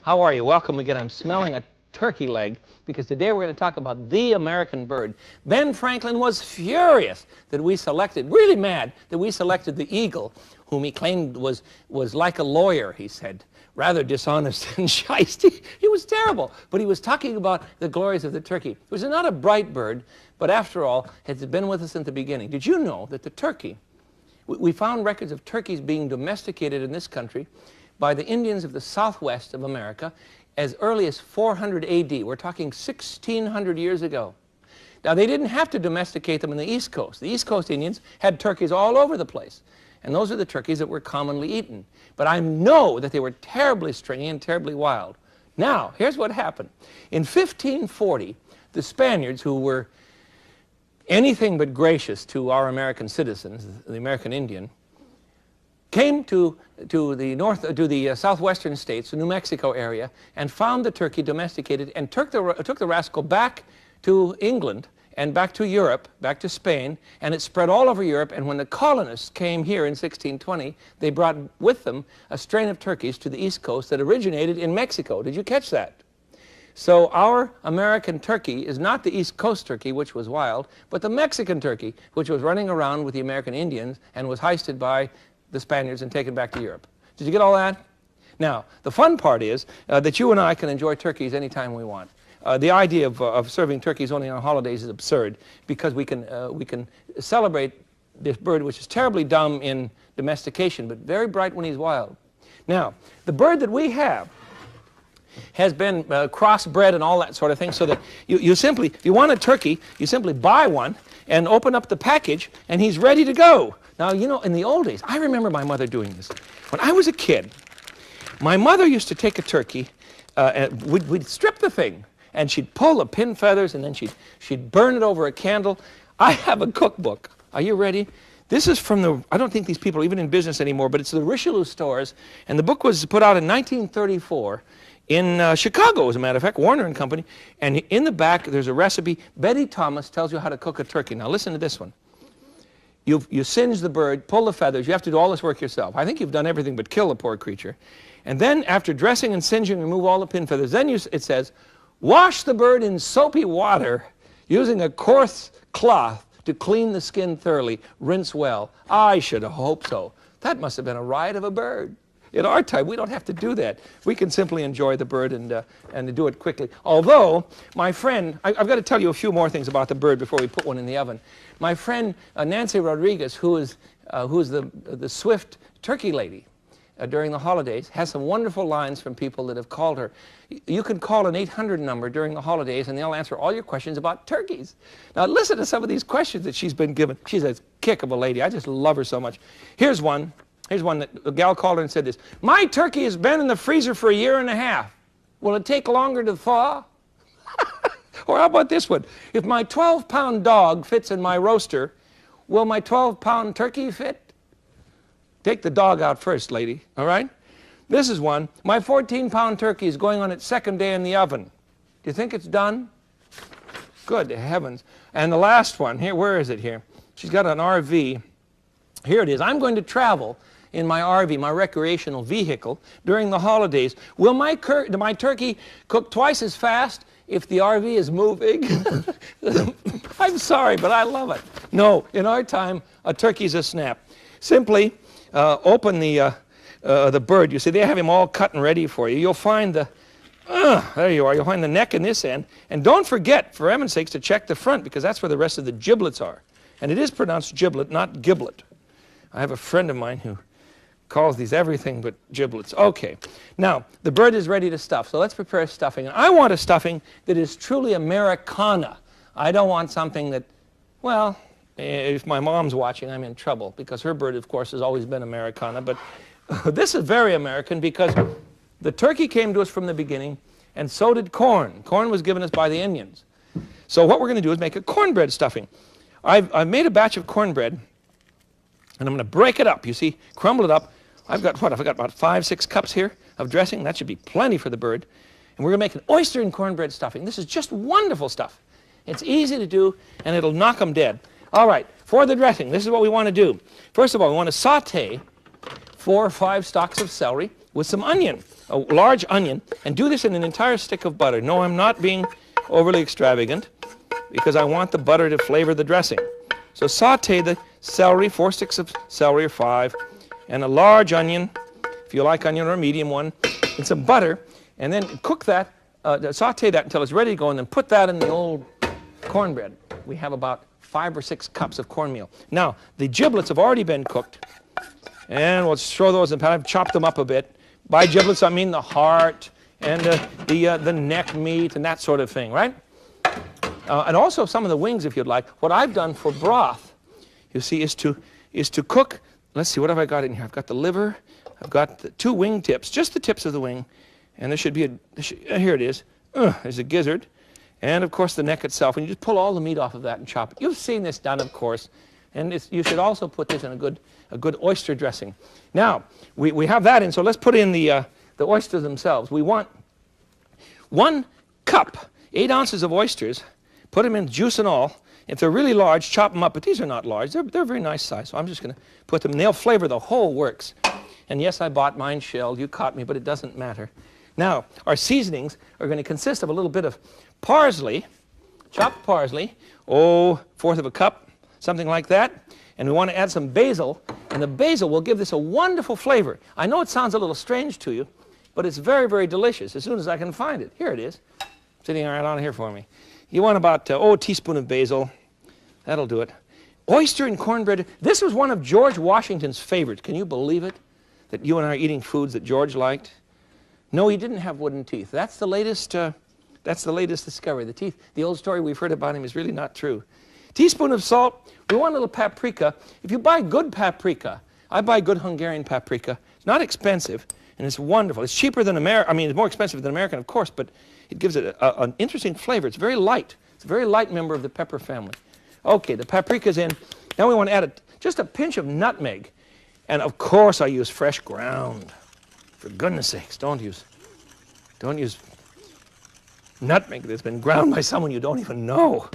How are you? Welcome again. I'm smelling a turkey leg because today we're going to talk about the American bird. Ben Franklin was furious that we selected, really mad, that we selected the eagle, whom he claimed was like a lawyer, he said. Rather dishonest and shisty. He was terrible. But he was talking about the glories of the turkey. It was not a bright bird, but after all, has been with us since the beginning. Did you know that the turkey, we found records of turkeys being domesticated in this country by the Indians of the southwest of America as early as 400 AD. We're talking 1,600 years ago. Now, they didn't have to domesticate them in the East Coast. The East Coast Indians had turkeys all over the place. And those are the turkeys that were commonly eaten. But I know that they were terribly stringy and terribly wild. Now, here's what happened. In 1540, the Spaniards, who were anything but gracious to our American citizens, the American Indian, came to the southwestern states, the New Mexico area, and found the turkey domesticated and took the rascal back to England and back to Europe, back to Spain, and it spread all over Europe. And when the colonists came here in 1620, they brought with them a strain of turkeys to the East Coast that originated in Mexico. Did you catch that? So our American turkey is not the East Coast turkey, which was wild, but the Mexican turkey, which was running around with the American Indians and was heisted by the Spaniards and taken back to Europe. Did you get all that? Now, the fun part is that you and I can enjoy turkeys anytime we want. The idea of serving turkeys only on holidays is absurd because we can celebrate this bird, which is terribly dumb in domestication, but very bright when he's wild. Now, the bird that we have has been crossbred and all that sort of thing, so that you simply, if you want a turkey, you simply buy one and open up the package, and he's ready to go. Now, you know, in the old days, I remember my mother doing this. When I was a kid, my mother used to take a turkey, and we'd strip the thing, and she'd pull the pin feathers, and then she'd burn it over a candle. I have a cookbook. Are you ready? This is from the, I don't think these people are even in business anymore, but it's the Richelieu stores, and the book was put out in 1934 in Chicago, as a matter of fact, Warner and Company, and in the back there's a recipe. Betty Thomas tells you how to cook a turkey. Now listen to this one. You singe the bird, pull the feathers. You have to do all this work yourself. I think you've done everything but kill the poor creature. And then after dressing and singeing, remove all the pin feathers. Then it says, wash the bird in soapy water using a coarse cloth to clean the skin thoroughly. Rinse well. I should hope so. That must have been a riot of a bird. In our time, we don't have to do that. We can simply enjoy the bird and do it quickly. Although, my friend, I've got to tell you a few more things about the bird before we put one in the oven. My friend Nancy Rodriguez, who is the Swift turkey lady during the holidays, has some wonderful lines from people that have called her. You can call an 800 number during the holidays, and they'll answer all your questions about turkeys. Now, listen to some of these questions that she's been given. She's a kick of a lady. I just love her so much. Here's one. Here's one that a gal called her and said this. My turkey has been in the freezer for 1.5 years. Will it take longer to thaw? Or how about this one? If my 12-pound dog fits in my roaster, will my 12-pound turkey fit? Take the dog out first, lady, all right? This is one. My 14-pound turkey is going on its second day in the oven. Do you think it's done? Good heavens. And the last one, here, where is it here? She's got an RV. Here it is. I'm going to travel in my RV, my recreational vehicle, during the holidays. Will my turkey cook twice as fast if the RV is moving? I'm sorry, but I love it. No, in our time, a turkey's a snap. Simply open the bird. You see, they have him all cut and ready for you. You'll find there you are. You'll find the neck in this end. And don't forget, for heaven's sakes, to check the front, because that's where the rest of the giblets are. And it is pronounced giblet, not giblet. I have a friend of mine who calls these everything but giblets. Okay, now the bird is ready to stuff, so let's prepare stuffing. And I want a stuffing that is truly Americana. I don't want something that, well, if my mom's watching, I'm in trouble, because her bird, of course, has always been Americana. But this is very American because the turkey came to us from the beginning, and so did corn. Corn was given us by the Indians. So what we're going to do is make a cornbread stuffing. I've made a batch of cornbread, and I'm going to break it up. You see, crumble it up. I've got about 5-6 cups here of dressing. That should be plenty for the bird. And we're going to make an oyster and cornbread stuffing. This is just wonderful stuff. It's easy to do, and it'll knock them dead. All right, for the dressing, this is what we want to do. First of all, we want to saute 4 or 5 stalks of celery. with some onion, a large onion, and do this in an entire stick of butter. No, I'm not being overly extravagant because I want the butter to flavor the dressing. So saute the celery, 4 sticks of celery or 5, and a large onion, if you like onion or a medium one, and some butter, and then cook that, saute that until it's ready to go, and then put that in the old cornbread. We have about 5 or 6 cups of cornmeal. Now, the giblets have already been cooked, and we'll throw those in the pan. I've chopped them up a bit. By giblets, I mean the heart and the neck meat and that sort of thing, right? And also some of the wings, if you'd like. What I've done for broth, you see, is to cook. Let's see, what have I got in here? I've got the liver. I've got the 2 wing tips, just the tips of the wing. And there should be here it is. There's a gizzard. And, of course, the neck itself. And you just pull all the meat off of that and chop it. You've seen this done, of course. And you should also put this in a good oyster dressing. Now, we have that in, so let's put in the oysters themselves. We want 1 cup, 8 ounces of oysters. Put them in, juice and all. If they're really large, chop them up. But these are not large. They're a very nice size. So I'm just going to put them. And they'll flavor the whole works. And yes, I bought mine shelled. You caught me, but it doesn't matter. Now, our seasonings are going to consist of a little bit of parsley, chopped parsley, 1/4 of a cup, something like that. And we want to add some basil. And the basil will give this a wonderful flavor. I know it sounds a little strange to you, but it's very, very delicious as soon as I can find it. Here it is, sitting right on here for me. You want about, a teaspoon of basil. That'll do it. Oyster and cornbread. This was one of George Washington's favorites. Can you believe it? That you and I are eating foods that George liked? No, he didn't have wooden teeth. That's the latest discovery. The teeth, the old story we've heard about him is really not true. Teaspoon of salt. We want a little paprika. If you buy good paprika, I buy good Hungarian paprika. It's not expensive, and it's wonderful. It's cheaper than American. I mean, it's more expensive than American, of course, but it gives it an interesting flavor. It's very light. It's a very light member of the pepper family. Okay, the paprika's in. Now we want to add just a pinch of nutmeg. And of course I use fresh ground. For goodness sakes, don't use nutmeg that's been ground by someone you don't even know.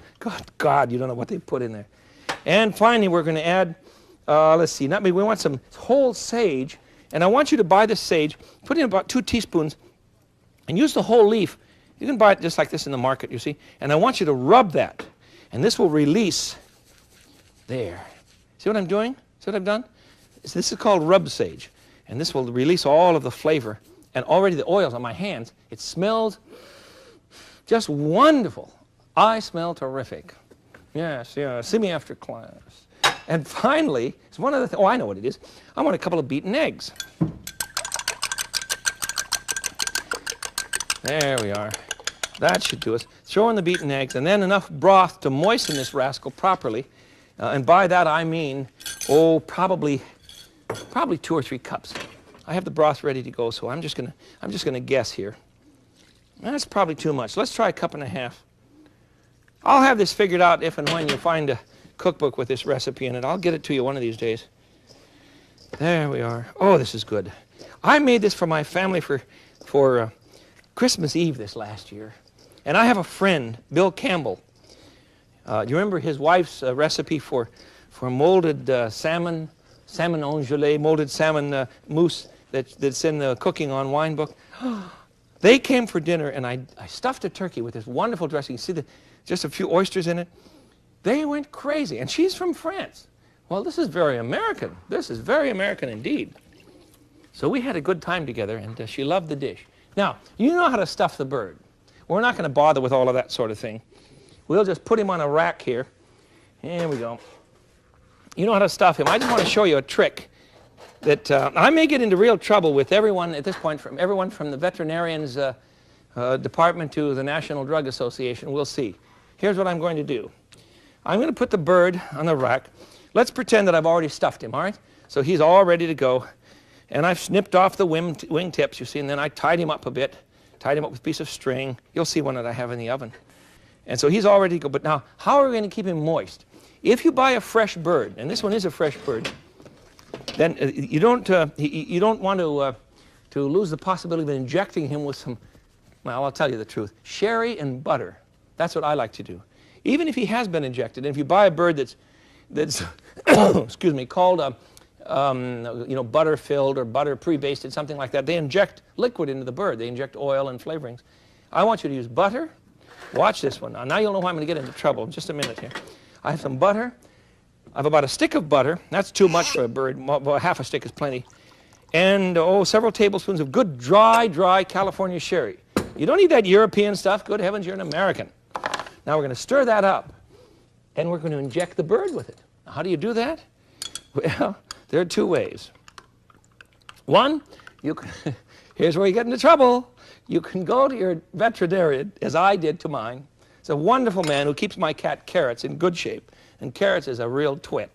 God, you don't know what they put in there. And finally, we're going to add, let's see, nutmeg. We want some whole sage. And I want you to buy this sage, put in about 2 teaspoons, and use the whole leaf. You can buy it just like this in the market, you see. And I want you to rub that. And this will release there. See what I'm doing? See what I've done? So this is called rub sage. And this will release all of the flavor. And already the oils on my hands, it smells just wonderful. I smell terrific. Yes, see me after class. And finally, it's one of the I know what it is. I want a couple of beaten eggs. There we are. That should do us. Throw in the beaten eggs, and then enough broth to moisten this rascal properly. And by that I mean, probably 2 or 3 cups. I have the broth ready to go, so I'm just gonna guess here. That's probably too much. Let's try 1.5 cups. I'll have this figured out if and when you find a cookbook with this recipe in it. I'll get it to you one of these days. There we are. Oh, this is good. I made this for my family for Christmas Eve this last year. And I have a friend, Bill Campbell. Do you remember his wife's recipe for molded salmon gelée, molded salmon mousse that's in the Cooking on Wine book? They came for dinner, and I stuffed a turkey with this wonderful dressing. You see, just a few oysters in it. They went crazy, and she's from France. Well, this is very American. This is very American indeed. So we had a good time together, and she loved the dish. Now, you know how to stuff the bird. We're not going to bother with all of that sort of thing. We'll just put him on a rack here. Here we go. You know how to stuff him. I just want to show you a trick that I may get into real trouble with everyone at this point, everyone from the veterinarian's department to the National Drug Association. We'll see. Here's what I'm going to do. I'm going to put the bird on the rack. Let's pretend that I've already stuffed him, all right? So he's all ready to go. And I've snipped off the wing tips, you see, and then I tied him up a bit, tied him up with a piece of string. You'll see one that I have in the oven. And so he's all ready to go. But now, how are we going to keep him moist? If you buy a fresh bird, and this one is a fresh bird, then you don't want to lose the possibility of injecting him with some, well, I'll tell you the truth, sherry and butter. That's what I like to do. Even if he has been injected, and if you buy a bird that's excuse me, called butter filled or butter pre-basted, something like that. They inject liquid into the bird. They inject oil and flavorings. I want you to use butter. Watch this one. Now you'll know why I'm going to get into trouble in just a minute here. I have some butter. I have about a stick of butter. That's too much for a bird. Well, half a stick is plenty. And, several tablespoons of good, dry California sherry. You don't need that European stuff. Good heavens, you're an American. Now we're going to stir that up, and we're going to inject the bird with it. Now, how do you do that? Well, there are two ways. One, here's where you get into trouble. You can go to your veterinarian, as I did to mine. It's a wonderful man who keeps my cat Carrots in good shape. And Carrots is a real twit.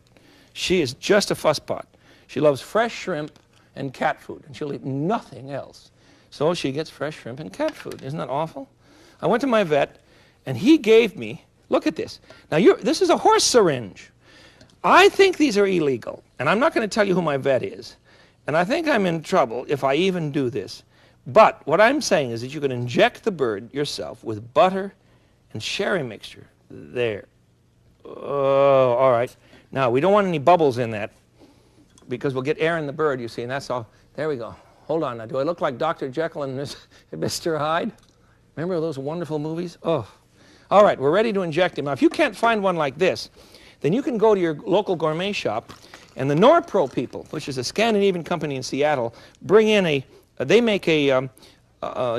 She is just a fusspot. She loves fresh shrimp and cat food, and she'll eat nothing else. So she gets fresh shrimp and cat food. Isn't that awful? I went to my vet, and he gave me, look at this. Now, this is a horse syringe. I think these are illegal, and I'm not going to tell you who my vet is. And I think I'm in trouble if I even do this. But what I'm saying is that you can inject the bird yourself with butter and sherry mixture. There. Oh, all right. Now, we don't want any bubbles in that because we'll get air in the bird, you see, and that's all. There we go. Hold on now. Do I look like Dr. Jekyll and Mr. Hyde? Remember those wonderful movies? Oh. All right, we're ready to inject him. Now, if you can't find one like this, then you can go to your local gourmet shop, and the Norpro people, which is a Scandinavian company in Seattle, bring in they make a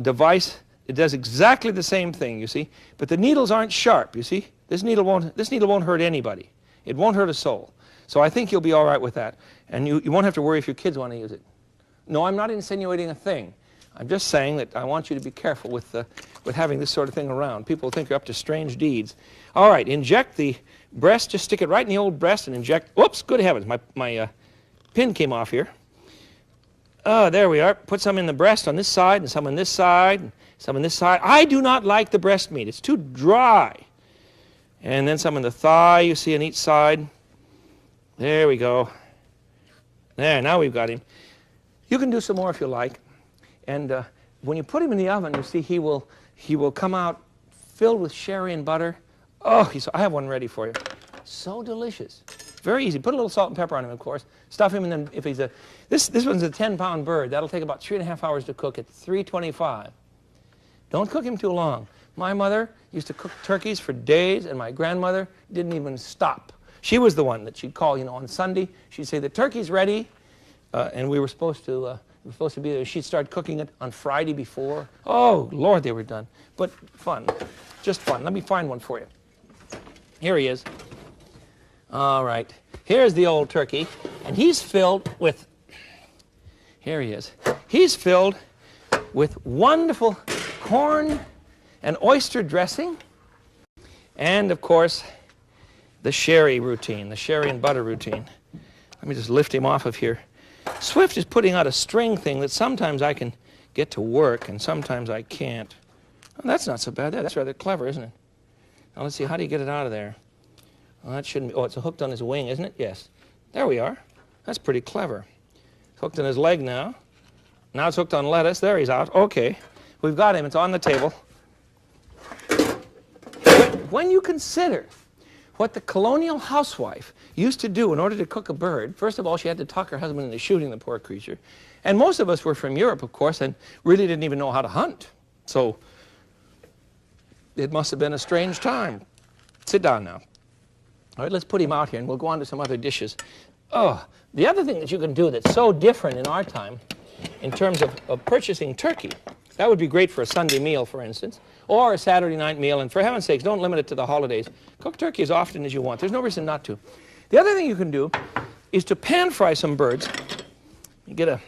device. It does exactly the same thing, you see, but the needles aren't sharp, you see. This needle won't hurt anybody. It won't hurt a soul. So I think you'll be all right with that, and you won't have to worry if your kids want to use it. No, I'm not insinuating a thing. I'm just saying that I want you to be careful with having this sort of thing around. People think you're up to strange deeds. All right, inject the breast. Just stick it right in the old breast and inject. Whoops, good heavens, my pin came off here. Oh, there we are. Put some in the breast on this side and some on this side and some on this side. I do not like the breast meat. It's too dry. And then some in the thigh, you see, on each side. There we go. There, now we've got him. You can do some more if you like. And when you put him in the oven, you see he will come out filled with sherry and butter. Oh, I have one ready for you. So delicious. Very easy. Put a little salt and pepper on him, of course. Stuff him, and then if he's this one's a 10-pound bird. That'll take about 3.5 hours to cook at 325. Don't cook him too long. My mother used to cook turkeys for days, and my grandmother didn't even stop. She was the one that she'd call, on Sunday. She'd say, the turkey's ready, and we were supposed to be there. She'd start cooking it on Friday before. Oh, Lord, they were done. But fun. Just fun. Let me find one for you. Here he is. All right. Here's the old turkey, and he's filled with, here he is. He's filled with wonderful corn and oyster dressing, and, of course, the sherry routine, the sherry and butter routine. Let me just lift him off of here. Swift is putting out a string thing that sometimes I can get to work and sometimes I can't. Oh, that's not so bad. That's rather clever, isn't it? Now, let's see. How do you get it out of there? Well, that shouldn't be. Oh, it's hooked on his wing, isn't it? Yes. There we are. That's pretty clever. It's hooked on his leg now. Now it's hooked on lettuce. There he's out. Okay. We've got him. It's on the table. When you consider what the colonial housewife used to do in order to cook a bird, first of all, she had to talk her husband into shooting the poor creature. And most of us were from Europe, of course, and really didn't even know how to hunt. So it must have been a strange time. Sit down now. All right, let's put him out here, and we'll go on to some other dishes. Oh, the other thing that you can do that's so different in our time in terms of purchasing turkey, that would be great for a Sunday meal, for instance, or a Saturday night meal. And for heaven's sakes, don't limit it to the holidays. Cook turkey as often as you want. There's no reason not to. The other thing you can do is to pan fry some birds. You get a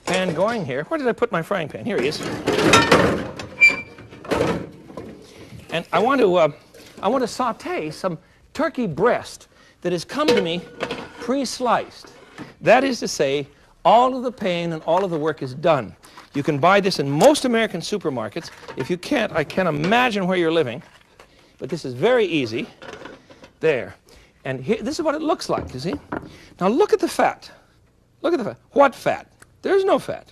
pan going here. Where did I put my frying pan? Here he is. And I want to saute some turkey breast that has come to me pre-sliced. That is to say, all of the pain and all of the work is done. You can buy this in most American supermarkets. If you can't, I can't imagine where you're living. But this is very easy. There. And here, this is what it looks like, you see? Now look at the fat. Look at the fat. What fat? There's no fat.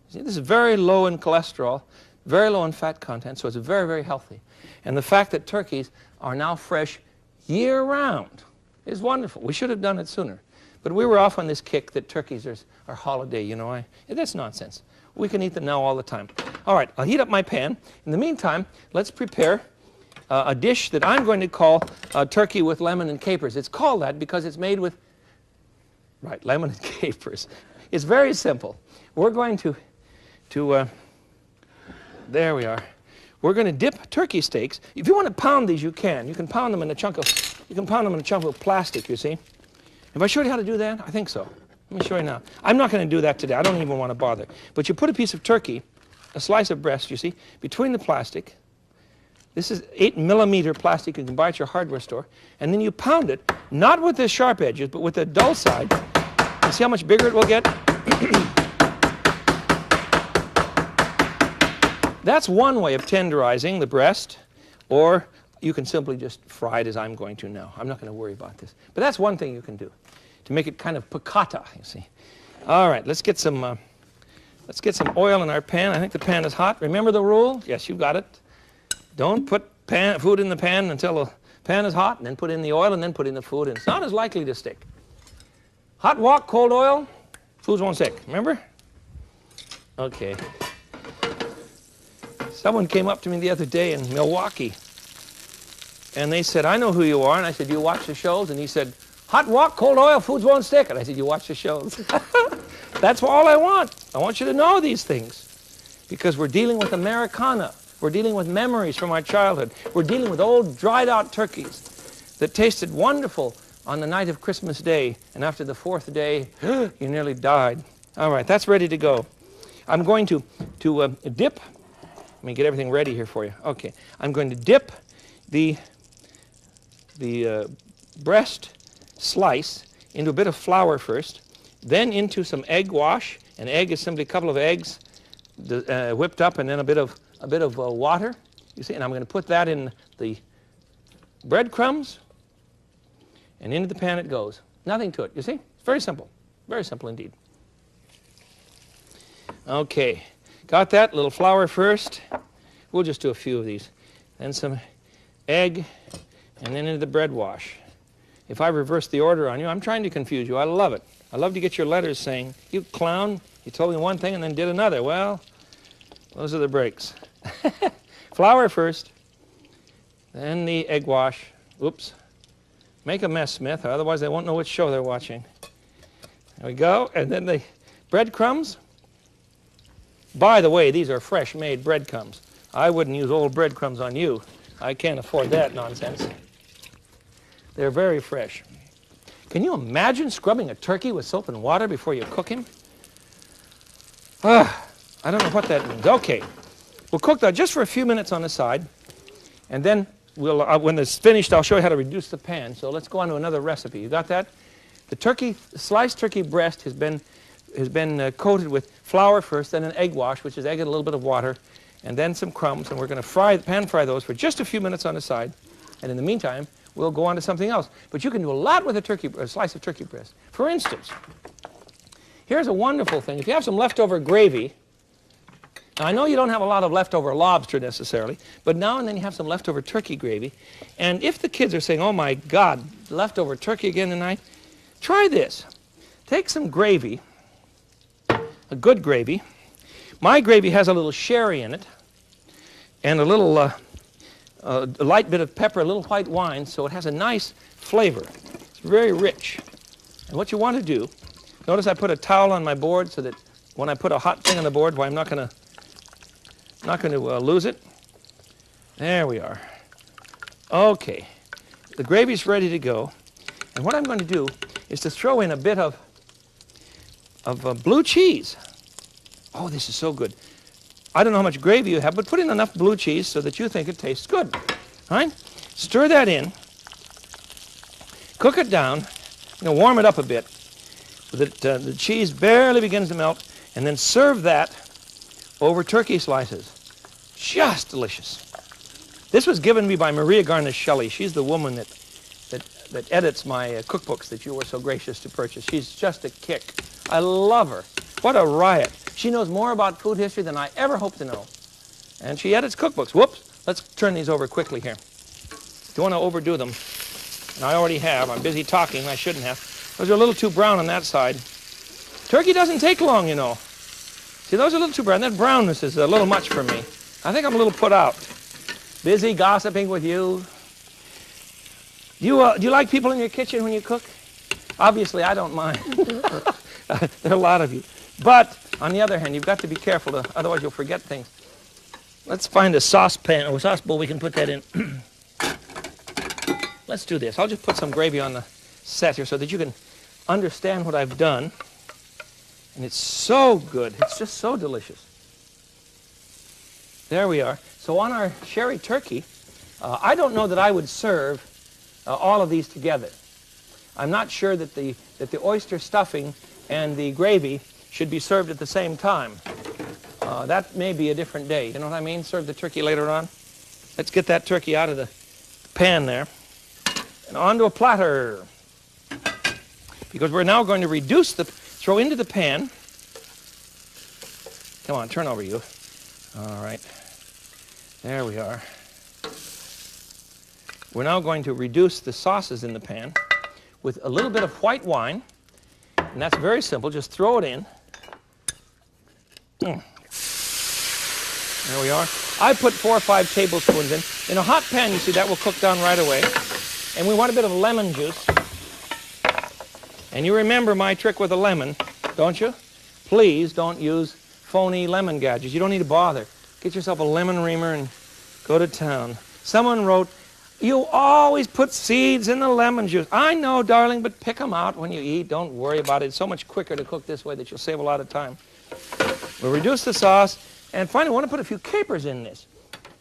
See, this is very low in cholesterol, very low in fat content, so it's very, very healthy. And the fact that turkeys are now fresh year-round is wonderful. We should have done it sooner. But we were off on this kick that turkeys are holiday, you know. That's nonsense. We can eat them now all the time. All right, I'll heat up my pan. In the meantime, let's prepare a dish that I'm going to call turkey with lemon and capers. It's called that because it's made with, right, lemon and capers. It's very simple. We're going to there we are. We're going to dip turkey steaks. If you want to pound these, you can. You can pound them in a chunk of plastic, you see. Have I showed you how to do that? I think so. Let me show you now. I'm not going to do that today. I don't even want to bother. But you put a piece of turkey, a slice of breast, you see, between the plastic. This is 8mm plastic you can buy at your hardware store. And then you pound it, not with the sharp edges, but with the dull side. And see how much bigger it will get? That's one way of tenderizing the breast, or you can simply just fry it as I'm going to now. I'm not going to worry about this. But that's one thing you can do to make it kind of piccata, you see. All right, let's get some oil in our pan. I think the pan is hot. Remember the rule? Yes, you got it. Don't put food in the pan until the pan is hot, and then put in the oil, and then put in the food, and it's not as likely to stick. Hot wok, cold oil, foods won't stick. Remember? Okay. Someone came up to me the other day in Milwaukee, and they said, I know who you are. And I said, do you watch the shows? And he said, hot wok, cold oil, foods won't stick. And I said, you watch the shows? That's all I want. I want you to know these things, because we're dealing with Americana. We're dealing with memories from our childhood. We're dealing with old, dried-out turkeys that tasted wonderful on the night of Christmas Day, and after the fourth day, you nearly died. All right, that's ready to go. I'm going to dip. Let me get everything ready here for you. Okay, I'm going to dip the breast slice into a bit of flour first, then into some egg wash. An egg is simply a couple of eggs whipped up, and then a bit of water. You see, and I'm going to put that in the breadcrumbs, and into the pan it goes. Nothing to it. You see, it's very simple indeed. Okay. Got that? A little flour first. We'll just do a few of these. Then some egg, and then into the bread wash. If I reverse the order on you, I'm trying to confuse you. I love it. I love to get your letters saying, you clown, you told me one thing and then did another. Well, those are the breaks. Flour first, then the egg wash. Oops. Make a mess, Smith, or otherwise they won't know which show they're watching. There we go. And then the breadcrumbs. By the way, these are fresh-made breadcrumbs. I wouldn't use old breadcrumbs on you. I can't afford that nonsense. They're very fresh. Can you imagine scrubbing a turkey with soap and water before you cook him? I don't know what that means. Okay, we'll cook that just for a few minutes on the side, and then we'll, when it's finished, I'll show you how to reduce the pan. So let's go on to another recipe. You got that? The sliced turkey breast has been coated with flour first, then an egg wash, which is egg and a little bit of water, and then some crumbs, and we're going to pan fry those for just a few minutes on the side. And in the meantime, we'll go on to something else. But you can do a lot with a slice of turkey breast. For instance, here's a wonderful thing. If you have some leftover gravy, now I know you don't have a lot of leftover lobster necessarily, but now and then you have some leftover turkey gravy, and if the kids are saying, oh my God, leftover turkey again tonight, try this. Take some gravy, a good gravy. My gravy has a little sherry in it, and a little a light bit of pepper, a little white wine, so it has a nice flavor. It's very rich. And what you want to do, notice I put a towel on my board so that when I put a hot thing on the board, I'm not going to lose it. There we are. Okay, the gravy's ready to go, and what I'm going to do is to throw in a bit of blue cheese. Oh, this is so good. I don't know how much gravy you have, but put in enough blue cheese so that you think it tastes good. All right? Stir that in. Cook it down. Warm it up a bit so that the cheese barely begins to melt, and then serve that over turkey slices. Just delicious. This was given me by Maria Garnish Shelley. She's the woman that edits my cookbooks that you were so gracious to purchase. She's just a kick. I love her. What a riot. She knows more about food history than I ever hoped to know. And she edits cookbooks. Whoops. Let's turn these over quickly here. Don't want to overdo them. And I already have. I'm busy talking. I shouldn't have. Those are a little too brown on that side. Turkey doesn't take long, you know. See, those are a little too brown. That brownness is a little much for me. I think I'm a little put out. Busy gossiping with you. Do you like people in your kitchen when you cook? Obviously, I don't mind. There are a lot of you. But, on the other hand, you've got to be careful, otherwise you'll forget things. Let's find a saucepan or a sauce bowl we can put that in. Let's do this. I'll just put some gravy on the set here so that you can understand what I've done. And it's so good. It's just so delicious. There we are. So on our sherry turkey, I don't know that I would serve all of these together. I'm not sure that the oyster stuffing and the gravy should be served at the same time. That may be a different day. You know what I mean? Serve the turkey later on. Let's get that turkey out of the pan there. And onto a platter. Because we're now going to throw into the pan. Come on, turn over you. All right. There we are. We're now going to reduce the sauces in the pan with a little bit of white wine. And that's very simple. Just throw it in. There we are. I put 4 or 5 tablespoons in. In a hot pan, you see, that will cook down right away. And we want a bit of lemon juice. And you remember my trick with a lemon, don't you? Please don't use phony lemon gadgets. You don't need to bother. Get yourself a lemon reamer and go to town. Someone wrote, you always put seeds in the lemon juice. I know, darling, but pick them out when you eat. Don't worry about it. It's so much quicker to cook this way that you'll save a lot of time. We'll reduce the sauce. And finally, we want to put a few capers in this.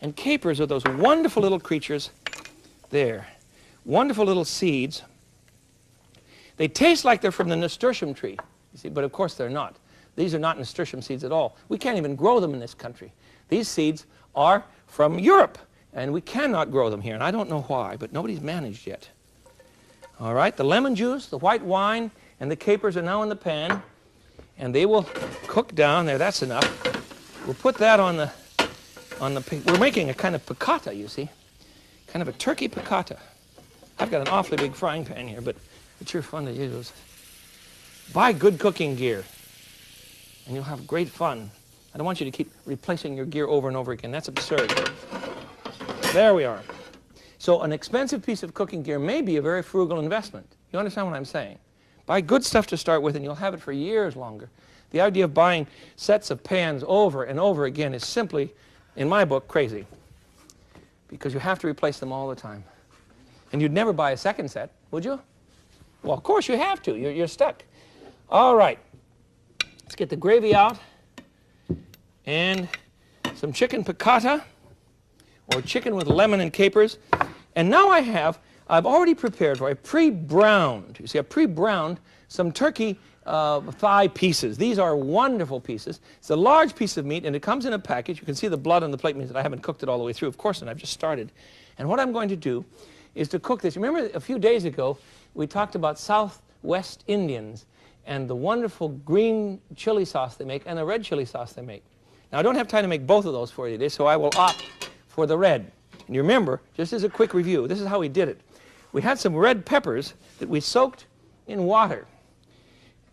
And capers are those wonderful little creatures there. Wonderful little seeds. They taste like they're from the nasturtium tree, you see, but of course they're not. These are not nasturtium seeds at all. We can't even grow them in this country. These seeds are from Europe, and we cannot grow them here, and I don't know why, but nobody's managed yet. All right, the lemon juice, the white wine, and the capers are now in the pan, and they will cook down there. That's enough. We'll put that on the we're making a kind of piccata, you see, kind of a turkey piccata. I've got an awfully big frying pan here, but it's sure fun to use. Buy good cooking gear, and you'll have great fun. I don't want you to keep replacing your gear over and over again. That's absurd. There we are. So an expensive piece of cooking gear may be a very frugal investment. You understand what I'm saying? Buy good stuff to start with, and you'll have it for years longer. The idea of buying sets of pans over and over again is simply, in my book, crazy. Because you have to replace them all the time. And you'd never buy a second set, would you? Well, of course you have to. You're stuck. All right. Let's get the gravy out. And some chicken piccata, or chicken with lemon and capers. And now I've already prepared for, I pre-browned. You see, I pre-browned some turkey thigh pieces. These are wonderful pieces. It's a large piece of meat, and it comes in a package. You can see the blood on the plate means that I haven't cooked it all the way through, of course, and I've just started. And what I'm going to do is to cook this. Remember a few days ago, we talked about Southwest Indians and the wonderful green chili sauce they make and the red chili sauce they make. Now, I don't have time to make both of those for you today, so I will opt for the red. And you remember, just as a quick review, this is how we did it. We had some red peppers that we soaked in water.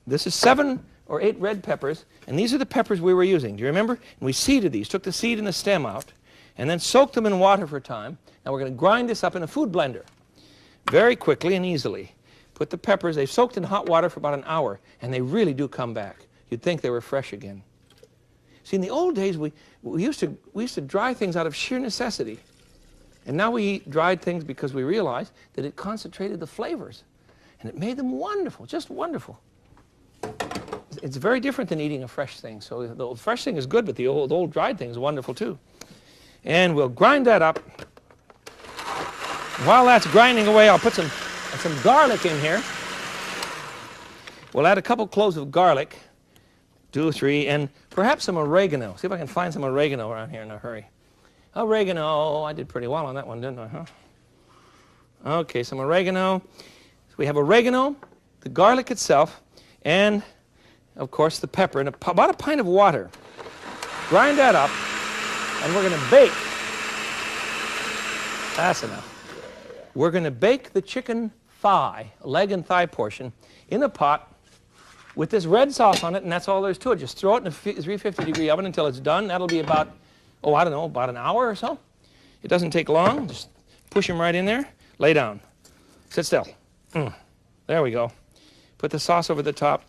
This is 7 or 8 red peppers, and these are the peppers we were using. Do you remember? And we seeded these, took the seed and the stem out, and then soaked them in water for a time. Now we're going to grind this up in a food blender very quickly and easily. Put the peppers, they've soaked in hot water for about an hour, and they really do come back. You'd think they were fresh again. See, in the old days, we used to dry things out of sheer necessity. And now we eat dried things because we realize that it concentrated the flavors. And it made them wonderful, just wonderful. It's very different than eating a fresh thing. So the fresh thing is good, but the old dried thing is wonderful too. And we'll grind that up. While that's grinding away, I'll put some garlic in here. We'll add a couple cloves of garlic, 2 or 3, and perhaps some oregano. See if I can find some oregano around here in a hurry. Oregano, I did pretty well on that one, didn't I, huh? Okay, some oregano. So we have oregano, the garlic itself, and, of course, the pepper, and about a pint of water. Grind that up, and we're going to bake. That's enough. We're going to bake the chicken thigh, leg and thigh portion, in a pot with this red sauce on it, and that's all there is to it. Just throw it in a 350-degree oven until it's done. That'll be about, oh, I don't know, about an hour or so. It doesn't take long. Just push them right in there. Lay down. Sit still. There we go. Put the sauce over the top.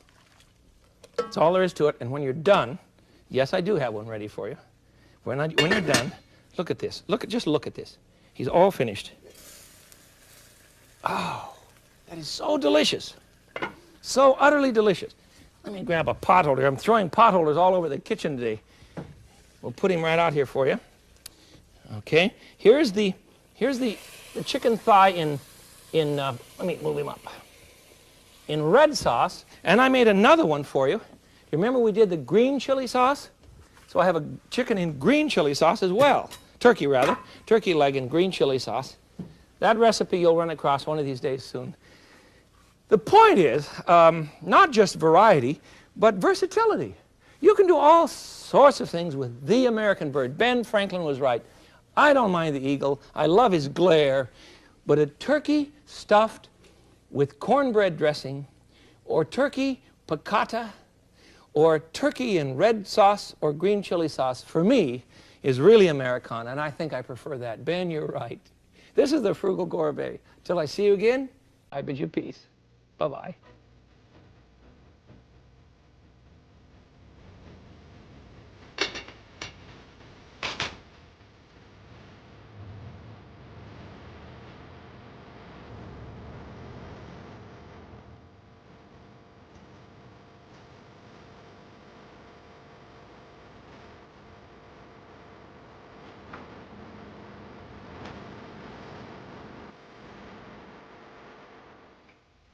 That's all there is to it. And when you're done, yes, I do have one ready for you. When you're done, look at this. Just look at this. He's all finished. Oh, that is so delicious. So utterly delicious. Let me grab a pot holder. I'm throwing pot holders all over the kitchen today. We'll put him right out here for you. Okay. Here's the chicken thigh in let me move him up. In red sauce, and I made another one for you. You remember we did the green chili sauce? So I have a chicken in green chili sauce as well. Turkey, rather. Turkey leg in green chili sauce. That recipe you'll run across one of these days soon. The point is, not just variety, but versatility. You can do all sorts of things with the American bird. Ben Franklin was right. I don't mind the eagle. I love his glare. But a turkey stuffed with cornbread dressing, or turkey piccata, or turkey in red sauce or green chili sauce, for me, is really Americana, and I think I prefer that. Ben, you're right. This is the Frugal Gourmet. Till I see you again, I bid you peace. Bye-bye.